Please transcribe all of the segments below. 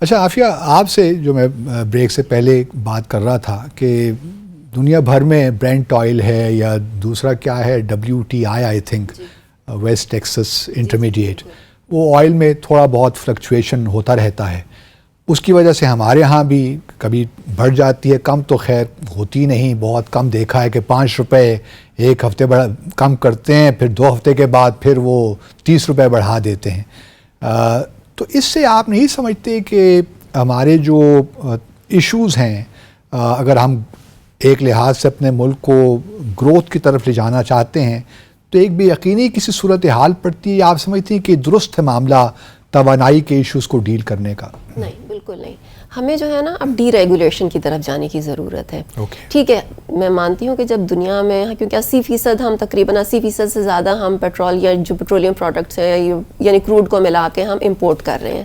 اچھا عافیہ، آپ سے جو میں بریک سے پہلے بات کر رہا تھا کہ دنیا بھر میں برینٹ آئل ہے یا دوسرا کیا ہے WTI I think West Texas Intermediate, وہ آئل میں تھوڑا بہت فلکچویشن ہوتا رہتا ہے. اس کی وجہ سے ہمارے ہاں بھی کبھی بڑھ جاتی ہے، کم تو خیر ہوتی نہیں، بہت کم دیکھا ہے کہ 5 روپے ایک ہفتے کم کرتے ہیں، پھر 2 ہفتے کے بعد پھر وہ 30 روپے بڑھا دیتے ہیں. تو اس سے آپ نہیں سمجھتے کہ ہمارے جو ایشوز ہیں، اگر ہم ایک لحاظ سے اپنے ملک کو گروتھ کی طرف لے جانا چاہتے ہیں تو ایک بے یقینی کسی صورتحال پڑتی ہے، یا آپ سمجھتی ہیں کہ درست ہے معاملہ توانائی کے ایشوز کو ڈیل کرنے کا؟ نہیں، بالکل نہیں. ہمیں جو ہے نا اب ڈی ریگولیشن کی طرف جانے کی ضرورت ہے. ٹھیک ہے، میں مانتی ہوں کہ جب دنیا میں، کیونکہ 80% ہم تقریباً 80% سے زیادہ ہم پیٹرول یا جو پیٹرولیم پروڈکٹس ہیں یعنی کروڈ کو ملا کے ہم امپورٹ کر رہے ہیں.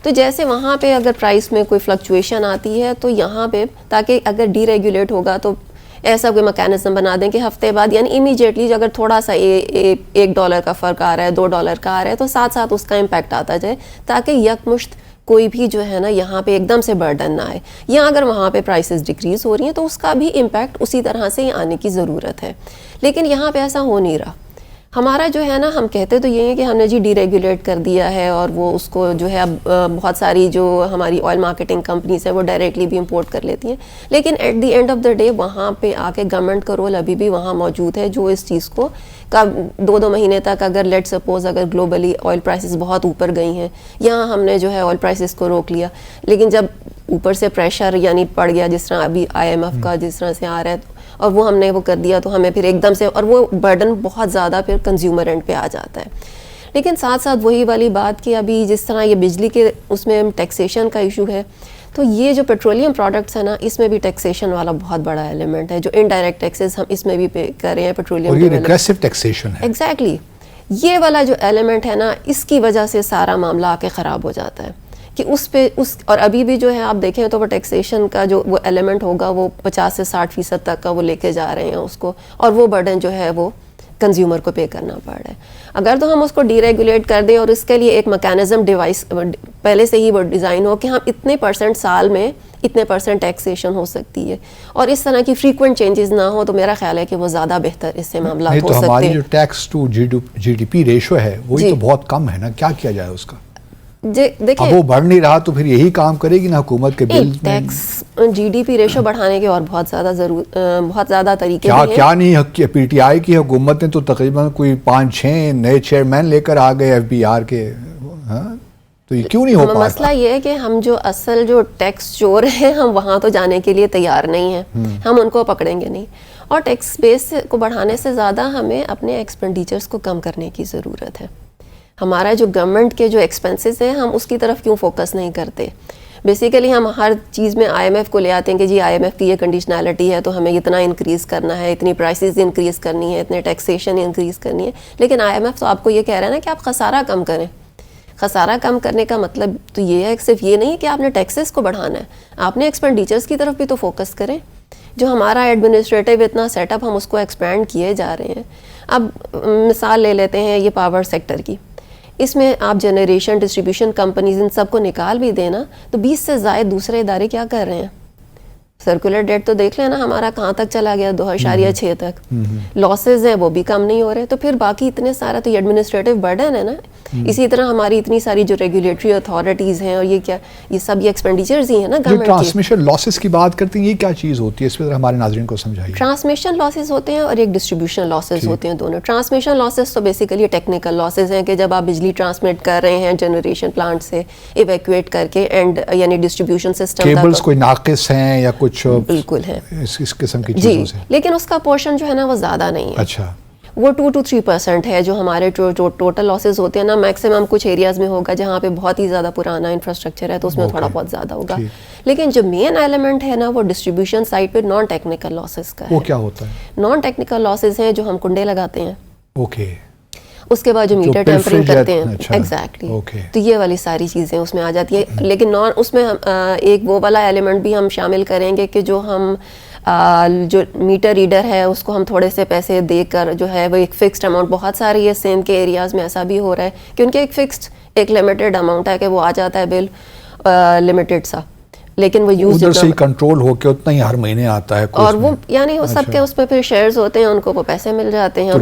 تو جیسے وہاں پہ اگر پرائس میں کوئی فلکچویشن آتی ہے تو یہاں پہ تاکہ اگر ڈی ریگولیٹ ہوگا تو ایسا کوئی میکینزم بنا دیں کہ ہفتے بعد یعنی امیجیٹلی اگر تھوڑا سا $1 کا فرق آ رہا ہے، $2 کا آ رہا ہے، تو ساتھ ساتھ اس کا امپیکٹ آتا جائے تاکہ یکمشت کوئی بھی جو ہے نا یہاں پہ ایک دم سے برڈن نہ آئے. یا اگر وہاں پہ پرائسز ڈیکریز ہو رہی ہیں تو اس کا بھی امپیکٹ اسی طرح سے ہی آنے کی ضرورت ہے. لیکن یہاں پہ ایسا ہو نہیں رہا. ہمارا جو ہے نا، ہم کہتے تو یہ ہیں کہ ہم نے ڈی ریگولیٹ کر دیا ہے اور وہ اس کو جو ہے اب بہت ساری جو ہماری آئل مارکیٹنگ کمپنیز ہیں وہ ڈائریکٹلی بھی امپورٹ کر لیتی ہیں. لیکن at the end of the day وہاں پہ آ کے گورنمنٹ کا رول ابھی بھی وہاں موجود ہے، جو اس چیز کو کا 2 مہینے تک اگر لیٹ سپوز اگر گلوبلی آئل پرائسز بہت اوپر گئی ہیں، یہاں ہم نے جو ہے آئل پرائسز کو روک لیا. لیکن جب اوپر سے پریشر یعنی پڑ گیا، جس طرح ابھی IMF کا جس طرح سے آ رہا ہے، اور وہ ہم نے وہ کر دیا تو ہمیں پھر ایک دم سے، اور وہ برڈن بہت زیادہ پھر کنزیومر اینڈ پہ آ جاتا ہے. لیکن ساتھ ساتھ وہی والی بات کہ ابھی جس طرح یہ بجلی کے اس میں ٹیکسیشن کا ایشو ہے، تو یہ جو پیٹرولیم پروڈکٹس ہیں نا، اس میں بھی ٹیکسیشن والا بہت بڑا ایلیمنٹ ہے. جو انڈائریکٹ ٹیکسز ہم اس میں بھی پے کر رہے ہیں پیٹرولیم، اور یہ ریگریسو ٹیکسیشن ہے. ایگزیکٹلی، یہ والا جو ایلیمنٹ ہے نا، اس کی وجہ سے سارا معاملہ آ کے خراب ہو جاتا ہے کہ اس پہ اور ابھی بھی جو ہے آپ دیکھیں تو وہ ٹیکسیشن کا جو وہ ایلیمنٹ ہوگا وہ 50 سے 60% تک کا وہ لے کے جا رہے ہیں اس کو، اور وہ برڈن جو ہے وہ کنزیومر کو پے کرنا پڑ رہا ہے. اگر تو ہم اس کو ڈی ریگولیٹ کر دیں اور اس کے لیے ایک میکینزم ڈیوائس پہلے سے ہی وہ ڈیزائن ہو کہ ہم اتنے % سال میں اتنے % ٹیکسیشن ہو سکتی ہے، اور اس طرح کی فریکوینٹ چینجز نہ ہو، تو میرا خیال ہے کہ وہ زیادہ بہتر اس سے معاملات ہو سکتے ہیں. تو ہماری جو ٹیکس ٹو GDP ریشو ہے وہی تو بہت کم ہے نا، کیا کیا جائے اس کا؟ دیکھیں، اب وہ بڑھ نہیں رہا تو پھر یہی کام کرے گی نا حکومت کے بل. ٹیکس GDP ریشو بڑھانے کے اور بہت زیادہ طریقے ہیں. کیا نہیں، PTI کی حکومت نے تو تقریباً کوئی 5-6 نئے چیئرمین لے کر آ گئے FBR کے. تو یہ کیوں نہیں ہو پاتا؟ مسئلہ یہ ہے کہ ہم جو اصل جو ٹیکس چور ہیں، ہم وہاں تو جانے کے لیے تیار نہیں ہیں، ہم ان کو پکڑیں گے نہیں. اور ٹیکس بیس کو بڑھانے سے زیادہ ہمیں اپنے ایکسپینڈیچرز کو کم کرنے کی ضرورت ہے. ہمارا جو گورنمنٹ کے جو ایکسپنسز ہیں، ہم اس کی طرف کیوں فوکس نہیں کرتے؟ بیسیکلی ہم ہر چیز میں IMF کو لے آتے ہیں کہ جی IMF کی یہ کنڈیشنالٹی ہے تو ہمیں اتنا انکریز کرنا ہے، اتنی پرائسز انکریز کرنی ہے، اتنے ٹیکسیشن انکریز کرنی ہے. لیکن IMF تو آپ کو یہ کہہ رہا ہے نا کہ آپ خسارہ کم کریں. خسارہ کم کرنے کا مطلب تو یہ ہے کہ صرف یہ نہیں کہ آپ نے ٹیکسز کو بڑھانا ہے، آپ نے ایکسپینڈیچرز کی طرف بھی تو فوکس کریں. جو ہمارا ایڈمنسٹریٹو اتنا سیٹ اپ ہم اس کو ایکسپینڈ کیے جا رہے ہیں. اب مثال لے لیتے ہیں یہ پاور سیکٹر کی، اس میں آپ جنریشن ڈسٹریبیوشن کمپنیز ان سب کو نکال بھی دینا تو 20 سے زائد دوسرے ادارے کیا کر رہے ہیں؟ سرکولر ڈیٹ تو دیکھ لینا ہمارا کہاں تک چلا گیا، 2.6 تک. لاسز ہیں وہ بھی کم نہیں ہو رہے. تو پھر باقی اتنے سارا تو یہ ایڈمنسٹریٹو برڈن ہے نا. اسی طرح ہماری اتنی ساری جو ریگولیٹری اتھارٹیز ہیں، اور یہ کیا، یہ سب یہ ایکسپینڈیچرز ہی ہیں نا گورنمنٹ کی. ٹرانسمیشن لاسز کی بات کرتے ہیں، یہ کیا چیز ہوتی ہے؟ اس پہ ہمارے ناظرین کو سمجھائیے. ٹرانسمیشن لاسز ہوتے ہیں اور ایک ڈسٹریبیوشن لاسز ہوتے ہیں، دونوں. ٹرانسمیشن لاسز تو بیسیکلی ٹیکنیکل لاسز ہیں کہ جب آپ بجلی ٹرانسمٹ کر رہے ہیں جنریشن پلانٹ سے ایویکویٹ کر کے، اینڈ یعنی ڈسٹریبیوشن سسٹم کیبلز کوئی ناقص ہیں یا کچھ بالکل ہے اس قسم کی چیزوں سے. لیکن اس کا پورشن جو ہے نا وہ زیادہ نہیں ہے. اچھا، وہ 2 to 3% ہے جو ہمارے ٹوٹل لاسز ہوتے ہیں نا. میکسیمم کچھ ایریاز میں ہوگا جہاں پہ بہت ہی زیادہ پرانا انفراسٹرکچر ہے تو اس میں تھوڑا بہت زیادہ ہوگا. لیکن جو مین ایلیمنٹ ہے نا وہ ڈسٹریبیوشن سائڈ پہ نان ٹیکنیکل لاسز کا ہے. وہ کیا ہوتا ہے؟ نان ٹیکنیکل لاسز ہیں جو ہم کنڈے لگاتے ہیں، اوکے، اس کے بعد جو میٹر ٹیمپرنگ کرتے ہیں. اچھا، ایگزیکٹلی. تو یہ والی ساری چیزیں اس میں آ جاتی ہیں. لیکن اس میں ایک وہ والا ایلیمنٹ بھی ہم شامل کریں گے کہ جو ہم جو میٹر ریڈر ہے اس کو ہم تھوڑے سے پیسے دے کر جو ہے وہ ایک فکسڈ اماؤنٹ، بہت سارے یہ سندھ کے ایریاز میں ایسا بھی ہو رہا ہے کہ ان کے ایک فکسڈ ایک لمیٹڈ اماؤنٹ ہے کہ وہ آ جاتا ہے بل، لمیٹڈ سا, لیکن وہ یوز ادھر سے ہی کنٹرول ہو کے اتنا ہی ہر مہینے آتا ہے, اور وہ یعنی وہ سب کے اس میں پھر شیئرز ہوتے ہیں, ان کو وہ پیسے مل جاتے ہیں, اور